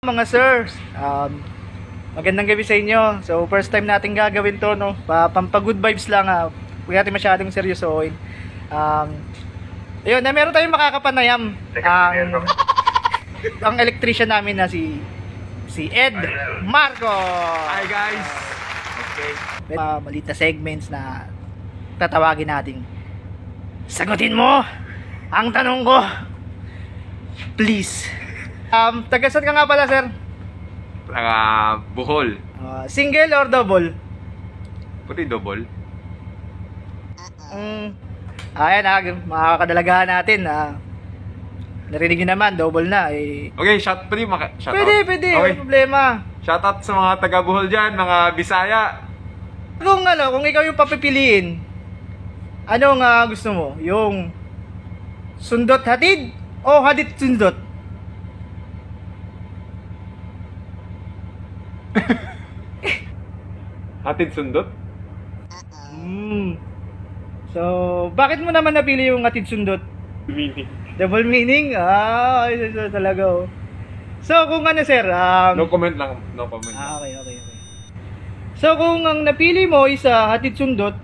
Mga sirs, magandang gabi sa inyo. So first time natin gagawin to, no? Pampagood vibes lang, huwag natin masyadong seryosohin. Ayun, meron tayong makakapanayam. Ang electrician namin na si Ed Marco. Hi guys. Okay. Maliit na segments na tatawagin natin. Sagutin mo ang tanong ko, please. Tagasan ka nga pala, sir? Bohol. Single or double? Pati double. Ayan, mga kadalagahan natin. Narinig nyo naman, double na. Okay, shout Pwede, out. Okay. Okay. Problema. Shout out sa mga taga Bohol dyan, mga Bisaya. Kung ikaw yung papipiliin, anong gusto mo? Yung sundot hatid o hadit sundot? Hatid sundot? So, bakit mo naman napili yung hatid sundot? Meaning. Double meaning? Ito talaga, oh. So, kung sir, No comment lang. No comment. Okay. So, kung ang napili mo is hatid sundot,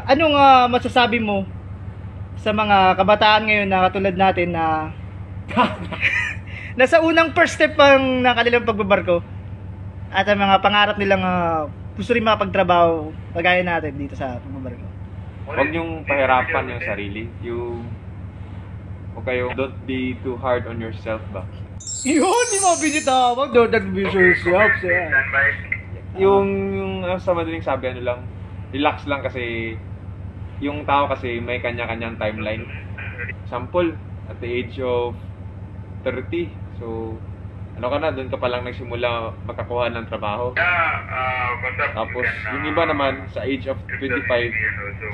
anong masasabi mo sa mga kabataan ngayon na katulad natin na nasa unang first step pang ng kanilang pagbabarko at ang mga pangarap nilang gusto rin makapagtrabaho kagaya natin dito sa pagbabarko? Huwag niyong pahirapan yung sarili. Don't be too hard on yourself ba? Yun, di mo binitawag. Don't be yourself. Yung sa madaling sabi, lang, relax lang kasi yung tao kasi may kanya-kanyang timeline. Sample, at the age of 30, so doon ka pa lang nagsimula makakuha ng trabaho. Tapos yung iba naman sa age of 25,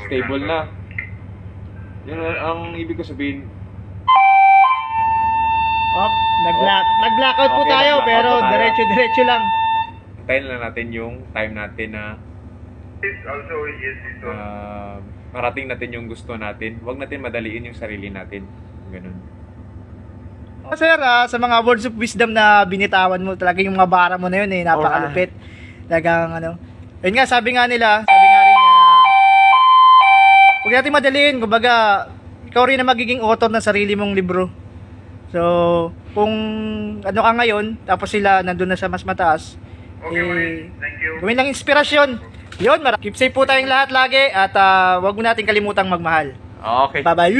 stable na. Yun ang ibig ko sabihin. Nag-blackout po tayo, pero diretso lang. Hintayin lang natin yung time natin na marating natin yung gusto natin. Huwag natin madaliin yung sarili natin. Ganun. Sir, sa mga words of wisdom na binitawan mo, talaga yung mga bara mo na yun, napakalupit. Talagang yun nga, sabi nga rin huwag natin madaliin. Kumbaga, ikaw rin na magiging author ng sarili mong libro. So, kung ka ngayon, tapos sila nandun na sa mas mataas, gawin lang inspirasyon. Yun, keep safe po tayong lahat lagi at wag mo natin kalimutang magmahal. Okay. Bye-bye.